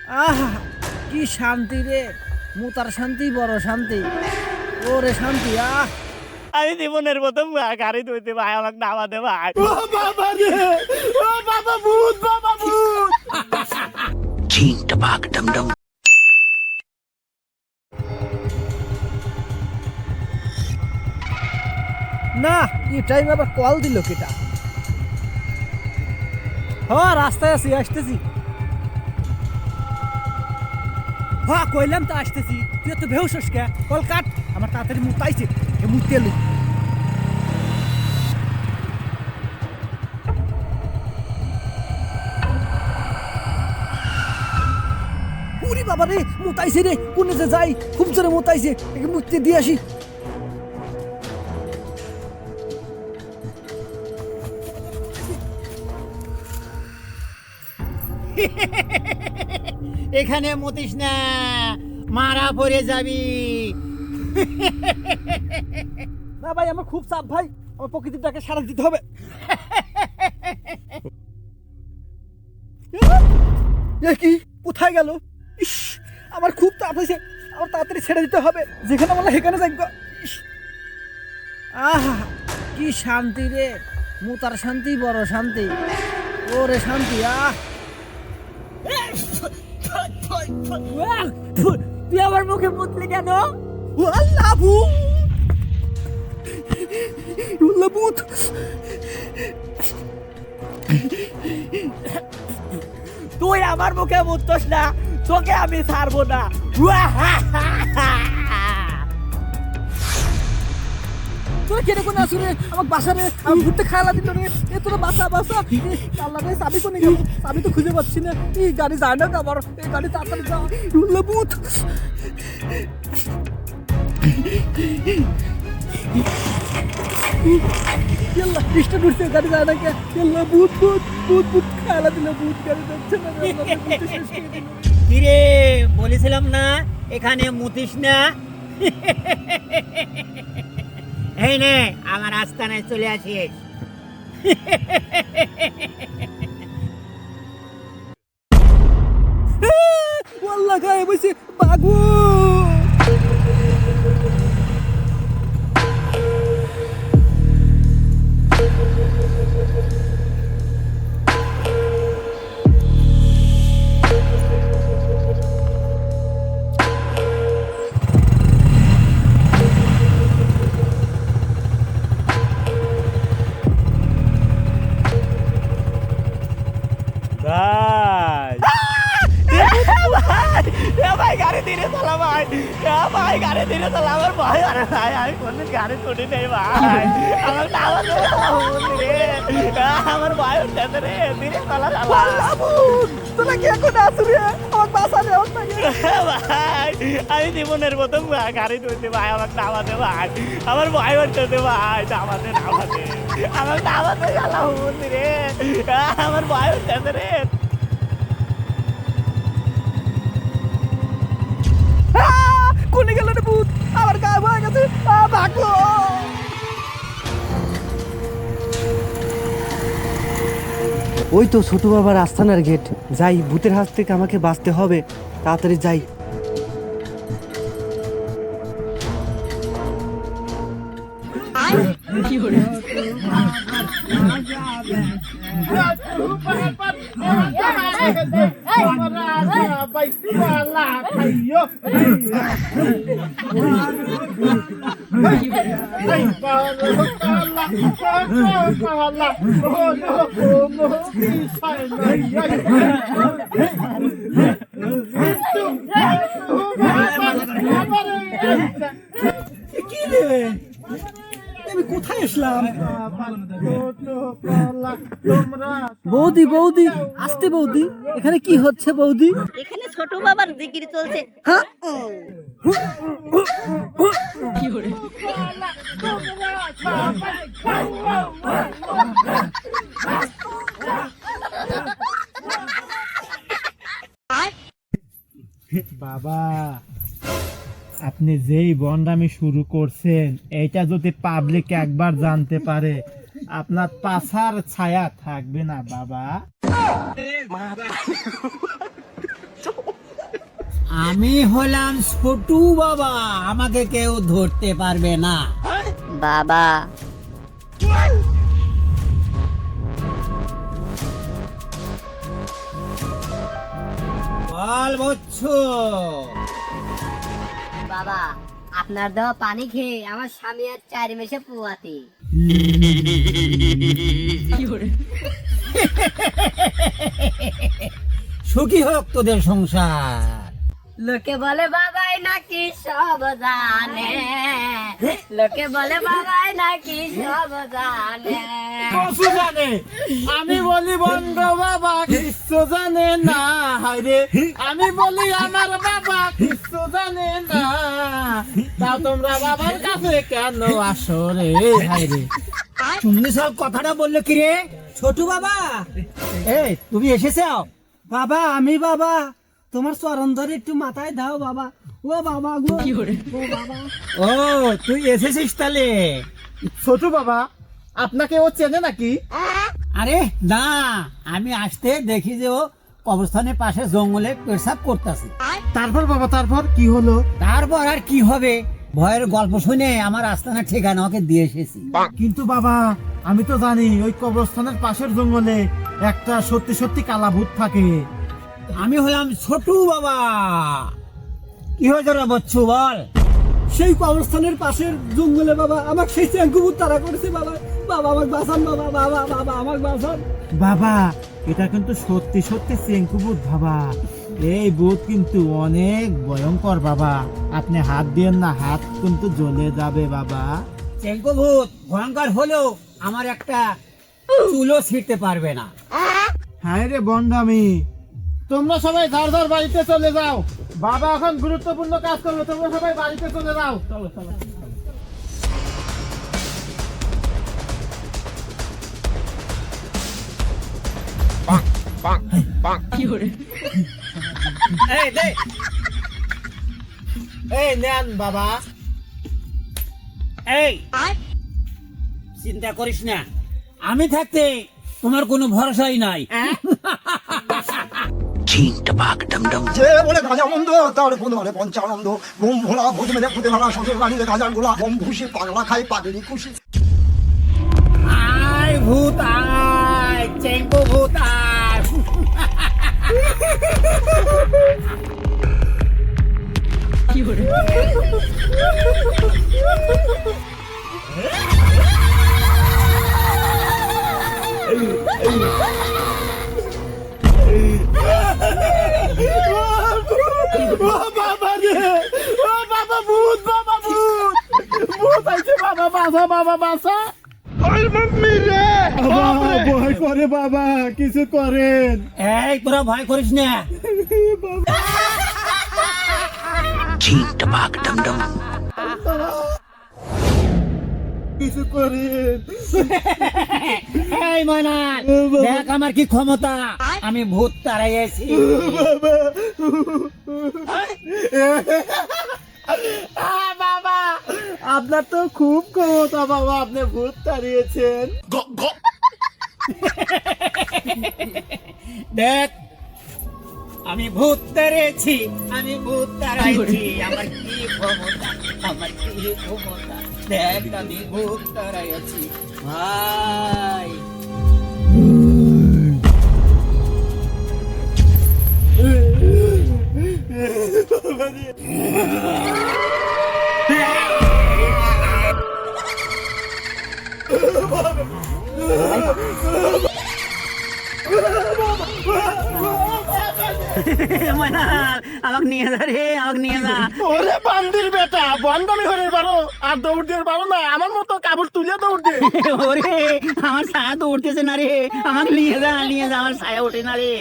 আহা কি শান্তি রে, মুতার শান্তি বড় শান্তি। ওরে শান্তি। আমি জীবনের প্রথম গাড়ি ধুইতে ভাই, আমাকে নামা দে ভাই। ও বাবা রে, ও বাবা ভূত, বাবা ভূত। চিং টপাক ডম ডম। না এই টাইম আবার কল দিল কেটা? হ্যাঁ রাস্তায় আছি, আসতেছি। হ্যাঁ কইলাম তো আসতেছি, তুই তো বেহুশ কে? কল কাট, আমার তাড়াতাড়ি মুতাইছে, মুতে এলো। উরি বাবা রে, মুতাইছে রে, কোনে যে যাই, খুব জোরে মুতাইছে, একে মুতে দিয়ে আসি। এখানে মতিস না, মারা পড়ে যাবি। না ভাই আমার খুব চাপ ভাই, আমার প্রকৃতিটাকে সারা দিতে হবে। এ কি, কোথায় গেল? ইস, আমার খুব চাপ হয়েছে, আমার তাড়াতাড়ি ছেড়ে দিতে হবে, যেখানে বলা সেখানে যাই। আহা কি শান্তি রে, মুতার শান্তি বড় শান্তি। ওরে শান্তি। তুই আমার মুখে মুতলি কেন? আল্লাহ ভূত, আল্লাহ ভূত। তুই আমার মুখে মুতস না, তোকে আমি ছাড়বো না। তোর কেন কোন আসুরে আমার বাসারে আমি ঘুরতে খাওয়া দিল রে। এ তোরা বাসা বাসা, আল্লাহ রে চাবি কোনে গেল? চাবি তো খুঁজে পাচ্ছি না। এই গাড়ি যায় না আমার, এই গাড়ি তাড়াতাড়ি যা। আল্লাহ ভূত। আল্লাহ স্টার্ট উঠছে, গাড়ি যায় না কে? আল্লাহ ভূত ভূত ভূত ভূত খাওয়া দিল, ভূত গাড়ি যাচ্ছে না রে, আল্লাহ ভূত শেষ করে দিল। কিরে বলেছিলাম না এখানে মুতিস না। এই নে আমার আস্তানায় চলে আসিস। আল্লাহ গায়ে বসে বাগু। ভাই গাড়ি ধীরে চালা ভাই, ভাই গাড়ি ধীরে চালা, আমার ভয় আরে ভাই, আমি কোনদিন গাড়ি ছুটি নেই ভাই, আমার নামা রে, আমার ভয় উঠতেছে রে, ধীরে চালা তোরা কে কোন আসুরে আমার বাসা রে ভাই। আমি জীবনের প্রথম গাড়ি ধুইতে ভাই, আমাকে নামা দে ভাই, আমার ভয় উঠতেছে ভাই, নামাতে নামাতে, আমার নামাতে গেলা রে, আমার ভয় উঠতেছে রে। কোনে গেল রে ভূত? আমার গায়ে ভয় গেছে, ভাগো। ওই তো ছোট বাবার আস্তানার গেট, যাই, ভূতের হাত থেকে আমাকে বাঁচতে হবে, তাড়াতাড়ি যাই। কি রে, আমি কোথায় আসলাম? বৌদি বৌদি, আসতে বৌদি, এখানে কি হচ্ছে বৌদি? এখানে ছোট বাবার জিকির চলছে। হ্যাঁ বাবা, আপনি যেই বন্ডামি শুরু করছেন, এইটা যদি পাবলিক একবার জানতে পারে, আপনার পাছার ছায়া থাকবে না বাবা। আমি হলাম ছোটু বাবা, আমাকে কেউ ধরতে পারবে না। বাবা বল বচ্চু। বাবা আপনার দেওয়া পানি খেয়ে আমার স্বামী আর 4 মাসে পোয়াতে। সুখী হোক তোদের সংসার। লোকে বলে বাবাই নাকি সব জানে, লোকে বলে বাবাই নাকি সব জানে। কসু জানে, আমি বলি বন্ধ বাবা কিছু জানে না। হায়রে আমি বলি আমার বাবা কিছু জানে না, তাও তোমরা বাবার কাছে কেন আসো রে? হায়রে তুমি সব কথাটা বললে কি রে ছোটু বাবা? এই তুমি এসেছো? বাবা আমি বাবা তোমার চরণ ধরে একটু মাথায় দাও বাবা। ও বাবা গো, ও বাবা। ও তুই এসেছিস তাহলে? ছোট বাবা আপনাকে ও চেনে নাকি? আরে না, আমি আসতে দেখি যে ও কবরস্থানের পাশে জঙ্গলে পেশাব করতেছে। তারপর বাবা তারপর কি হলো? তারপর আর কি হবে, ভয়ের গল্প শুনে আমার আস্তানা ঠিকানা ওকে দিয়ে এসেছি। কিন্তু বাবা আমি তো জানি ওই কবরস্থানের পাশের জঙ্গলে একটা সত্যি সত্যি কালা ভূত থাকে। আমি হলাম ছোটু বাবা। কি হয়েছে রে বচ্চু বল? সেই কবরস্থানের পাশের জঙ্গলে বাবা আমাকে সেই চেঙ্কুভূত তারা করেছে বাবা। বাবা আমাকে বাঁচান বাবা, বাবা বাবা আমাকে বাঁচান বাবা। এটা কিন্তু সত্যি সত্যি চেঙ্কুভূত বাবা। এই ভূত কিন্তু অনেক ভয়ঙ্কর বাবা, আপনি হাত দিয়েন না, হাত কিন্তু জ্বলে যাবে বাবা। চেঙ্কো ভূত ভয়ঙ্কর হলেও আমার একটা চুলও ছিঁড়তে পারবে না। হ্যাঁ রে বন্ডামি, তোমরা সবাই যার যার বাড়িতে চলে যাও। বাবা এখন গুরুত্বপূর্ণ কাজ করবে, তোমরা সবাই বাড়িতে চলে যাও। চলো চলো। এই দে, এই নেন বাবা। এই চিন্তা করিস না, আমি থাকতে তোমার কোনো ভরসাই নাই। Ching tabak dum dum. যে বলে গাজা মন্দ তার বলে পঞ্চানন্দ। বোম ভোলা ভোজ মেরে ফুটে মারা শ্বশুর বাড়িতে গাজার গোলা। বোম ভুষি পাগলা খাই পাগলি খুশি। আয় ভূত আয়, চেঙ্কো ভূত আয়। ও বাবা রে, ও বাবা ভূত, বাবা ভূত, ভূত আইছে বাবা, বাসা বাবা বাসা। বাবা ভয় করে বাবা, কিছু করেন। এই তোরা ভয় করিস না। Ching tabak dum dum. কিছু করেন। এই ময়না, দেখ আমার কি ক্ষমতা, আমি ভূত তাড়াইছি। বাবা আপনার তো খুব ক্ষমতা বাবা, আপনি ভূত তাড়িয়েছেন। দেখ আমি ভূত তাড়িয়েছি, আমি ভূত তাড়াইছি। আমার কি ক্ষমতা, আমার কি ক্ষমতা, দেখ আমি ভূত তাড়াইছি ভাই। আমাকে নিয়ে যা রে, আমাকে নিয়ে যা। ওরে বান্দির বেটা, বন্ডামি হয়ে পারো আর দৌড় দিয়ে পারো না, আমার মতো কাপড় তুলে দৌড় দিয়ে। ওরে আমার ছায়া তো উঠতেছে না রে, আমাকে নিয়ে যা, নিয়ে যা, আমার ছায়া ওঠে না রে।